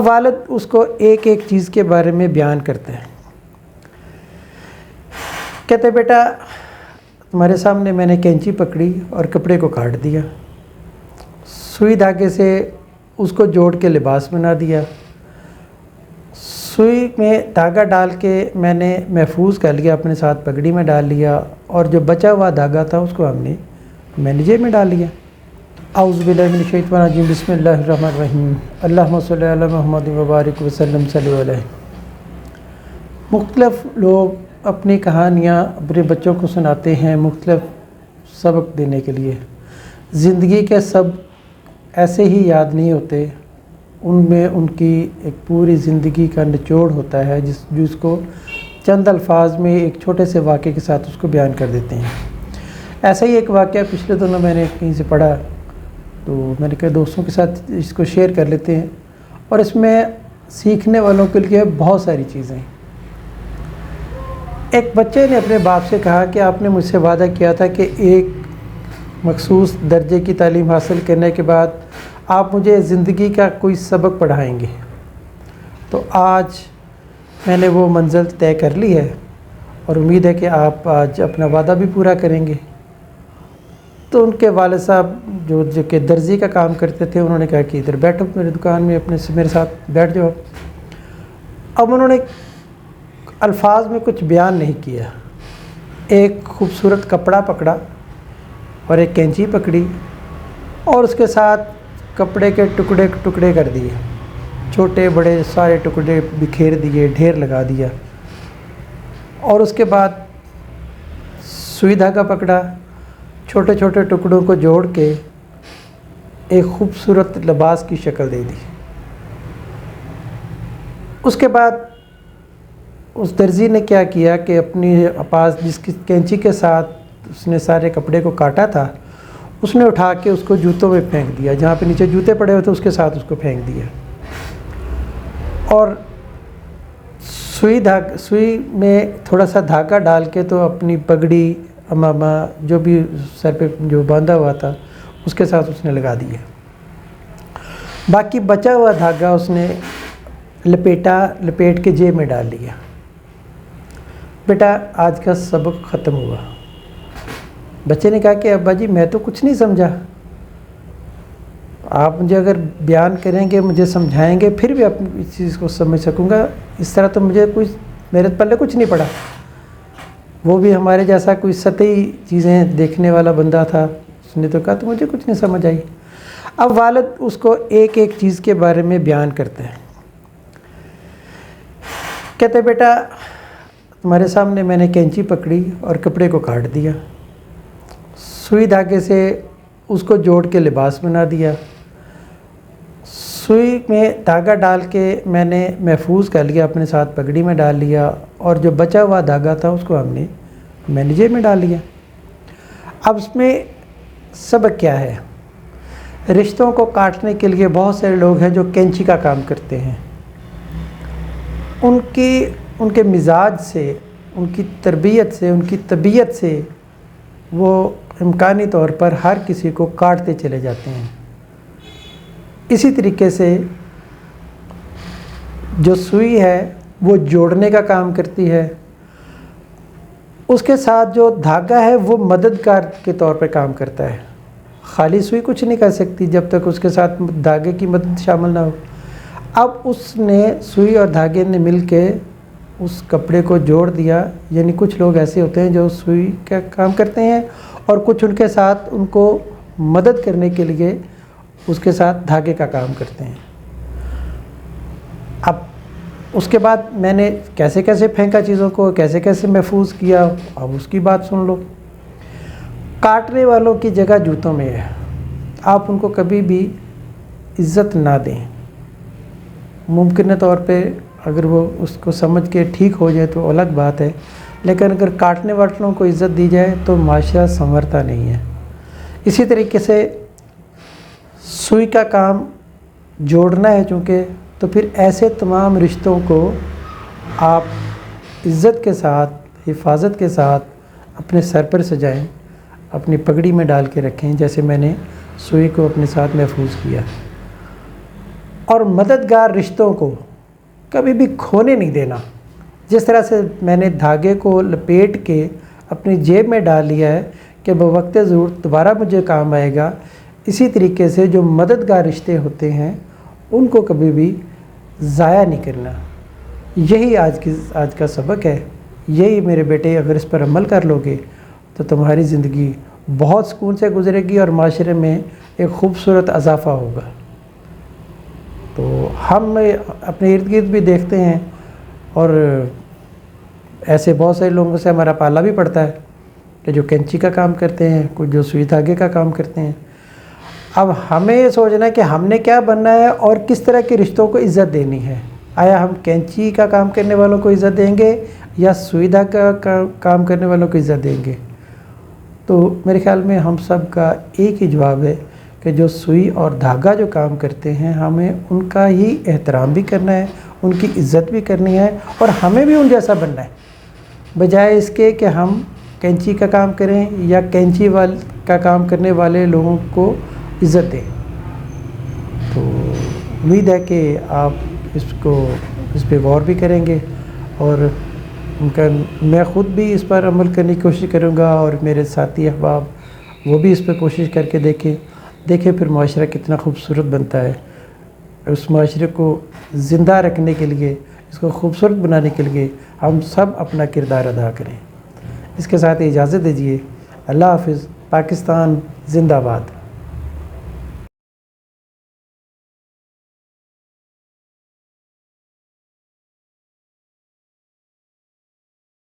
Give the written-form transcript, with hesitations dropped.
والد اس کو ایک ایک چیز کے بارے میں بیان کرتے ہیں. کہتے بیٹا تمہارے سامنے میں نے کینچی پکڑی اور کپڑے کو کاٹ دیا، سوئی دھاگے سے اس کو جوڑ کے لباس بنا دیا، سوئی میں دھاگا ڈال کے میں نے محفوظ کر لیا، اپنے ساتھ پگڑی میں ڈال لیا، اور جو بچا ہوا دھاگا تھا اس کو ہم نے مینیجر میں ڈال لیا. اعوذ باللہ من الشیطان الرجیم، بسم اللہ الرحمن الرحیم، اللہم صلی علی محمد وبارک وسلم صلی علیہ. مختلف لوگ اپنی کہانیاں اپنے بچوں کو سناتے ہیں مختلف سبق دینے کے لیے. زندگی کے سب ایسے ہی یاد نہیں ہوتے، ان میں ان کی ایک پوری زندگی کا نچوڑ ہوتا ہے جس کو چند الفاظ میں ایک چھوٹے سے واقعے کے ساتھ اس کو بیان کر دیتے ہیں. ایسا ہی ایک واقعہ پچھلے دنوں میں نے کہیں سے پڑھا، تو میں نے کہا دوستوں کے ساتھ اس کو شیئر کر لیتے ہیں، اور اس میں سیکھنے والوں کے لیے بہت ساری چیزیں ہیں. ایک بچے نے اپنے باپ سے کہا کہ آپ نے مجھ سے وعدہ کیا تھا کہ ایک مخصوص درجے کی تعلیم حاصل کرنے کے بعد آپ مجھے زندگی کا کوئی سبق پڑھائیں گے. تو آج میں نے وہ منزل طے کر لی ہے، اور امید ہے کہ آپ آج اپنا وعدہ بھی پورا کریں گے. تو ان کے والد صاحب جو کہ درزی کا کام کرتے تھے، انہوں نے کہا کہ ادھر بیٹھو میری دکان میں، میرے ساتھ بیٹھ جاؤ. اب انہوں نے الفاظ میں کچھ بیان نہیں کیا، ایک خوبصورت کپڑا پکڑا اور ایک کینچی پکڑی، اور اس کے ساتھ کپڑے کے ٹکڑے ٹکڑے کر دیے، چھوٹے بڑے سارے ٹکڑے بکھیر دیے، ڈھیر لگا دیا. اور اس کے بعد سوئی دھاگا پکڑا، چھوٹے چھوٹے ٹکڑوں کو جوڑ کے ایک خوبصورت لباس کی شکل دے دی. اس کے بعد اس درزی نے کیا کیا کہ اپنی پاس جس کی کینچی کے ساتھ اس نے سارے کپڑے کو کاٹا تھا، اس نے اٹھا کے اس کو جوتوں میں پھینک دیا، جہاں پہ نیچے جوتے پڑے ہوئے تھے اس کے ساتھ اس کو پھینک دیا. اور سوئی میں تھوڑا سا دھاگا ڈال کے تو اپنی پگڑی امامہ جو بھی سر پہ جو باندھا ہوا تھا اس کے ساتھ اس نے لگا دیا. باقی بچا ہوا دھاگا اس نے لپیٹ کے جیب میں ڈال لیا. بیٹا آج کا سبق ختم ہوا. بچے نے کہا کہ ابا جی میں تو کچھ نہیں سمجھا، آپ مجھے اگر بیان کریں گے، مجھے سمجھائیں گے، پھر بھی اپنی اس چیز کو سمجھ سکوں گا. اس طرح تو مجھے میرے پلے کچھ نہیں پڑا. وہ بھی ہمارے جیسا کوئی سطحی چیزیں دیکھنے والا بندہ تھا، اس نے تو کہا تو مجھے کچھ نہیں سمجھ آئی. اب والد اس کو ایک ایک چیز کے بارے میں بیان کرتے ہیں. کہتے بیٹا تمہارے سامنے میں نے کینچی پکڑی اور کپڑے کو کاٹ دیا، سوئی دھاگے سے اس کو جوڑ کے لباس بنا دیا، سوئی میں دھاگا ڈال کے میں نے محفوظ کر لیا، اپنے ساتھ پگڑی میں ڈال لیا، اور جو بچا ہوا دھاگا تھا اس کو ہم نے مینیجر میں ڈال لیا. اب اس میں سبق کیا ہے؟ رشتوں کو کاٹنے کے لیے بہت سارے لوگ ہیں جو کینچی کا کام کرتے ہیں. ان کے مزاج سے، ان کی تربیت سے، ان کی طبیعت سے وہ امکانی طور پر ہر کسی کو کاٹتے چلے جاتے ہیں. اسی طریقے سے جو سوئی ہے وہ جوڑنے کا کام کرتی ہے، اس کے ساتھ جو دھاگا ہے وہ مددگار کے طور پر کام کرتا ہے. خالی سوئی کچھ نہیں کر سکتی جب تک اس کے ساتھ دھاگے کی مدد شامل نہ ہو. اب اس نے سوئی اور دھاگے نے مل کے اس کپڑے کو جوڑ دیا. یعنی کچھ لوگ ایسے ہوتے ہیں جو سوئی کا کام کرتے ہیں، اور کچھ ان کے ساتھ ان کو مدد کرنے کے لیے اس کے ساتھ دھاگے کا کام کرتے ہیں. اب اس کے بعد میں نے کیسے کیسے پھینکا چیزوں کو، کیسے کیسے محفوظ کیا، اب اس کی بات سن لو. کاٹنے والوں کی جگہ جوتوں میں ہے. آپ ان کو کبھی بھی عزت نہ دیں. ممکن طور پہ اگر وہ اس کو سمجھ کے ٹھیک ہو جائے تو الگ بات ہے، لیکن اگر کاٹنے والوں کو عزت دی جائے تو معاشرہ سنورتا نہیں ہے. اسی طریقے سے سوئی کا کام جوڑنا ہے چونکہ، تو پھر ایسے تمام رشتوں کو آپ عزت کے ساتھ، حفاظت کے ساتھ اپنے سر پر سجائیں، اپنی پگڑی میں ڈال کے رکھیں، جیسے میں نے سوئی کو اپنے ساتھ محفوظ کیا. اور مددگار رشتوں کو کبھی بھی کھونے نہیں دینا۔ جس طرح سے میں نے دھاگے کو لپیٹ کے اپنی جیب میں ڈال لیا ہے کہ بوقت ضرورت دوبارہ مجھے کام آئے گا، اسی طریقے سے جو مددگار رشتے ہوتے ہیں ان کو کبھی بھی ضائع نہیں کرنا۔ یہی آج کا سبق ہے۔ یہی میرے بیٹے اگر اس پر عمل کر لو گے تو تمہاری زندگی بہت سکون سے گزرے گی اور معاشرے میں ایک خوبصورت اضافہ ہوگا۔ تو ہم اپنے ارد گرد بھی دیکھتے ہیں اور ایسے بہت سارے لوگوں سے ہمارا پالا بھی پڑتا ہے کہ جو کینچی کا کام کرتے ہیں، کچھ جو سوئی دھاگے کا کام کرتے ہیں۔ اب ہمیں یہ سوچنا ہے کہ ہم نے کیا بننا ہے اور کس طرح کے رشتوں کو عزت دینی ہے۔ آیا ہم کینچی کا کام کرنے والوں کو عزت دیں گے یا سوئی دھاگا کا کام کرنے والوں کو عزت دیں گے؟ تو میرے خیال میں ہم سب کا ایک ہی جواب ہے کہ جو سوئی اور دھاگا جو کام کرتے ہیں ہمیں ان کا ہی احترام بھی کرنا ہے، ان کی عزت بھی کرنی ہے اور ہمیں بھی ان جیسا بننا ہے، بجائے اس کے کہ ہم کینچی کا کام کریں یا کینچی کا کام کرنے والے لوگوں کو عزت دیں۔ تو امید ہے کہ آپ اس پہ غور بھی کریں گے اور میں خود بھی اس پر عمل کرنے کی کوشش کروں گا اور میرے ساتھی احباب وہ بھی اس پہ کوشش کر کے دیکھیں پھر معاشرہ کتنا خوبصورت بنتا ہے۔ اس معاشرے کو زندہ رکھنے کے لیے، اس کو خوبصورت بنانے کے لیے ہم سب اپنا کردار ادا کریں۔ اس کے ساتھ اجازت دیجیے۔ اللہ حافظ۔ پاکستان زندہ باد۔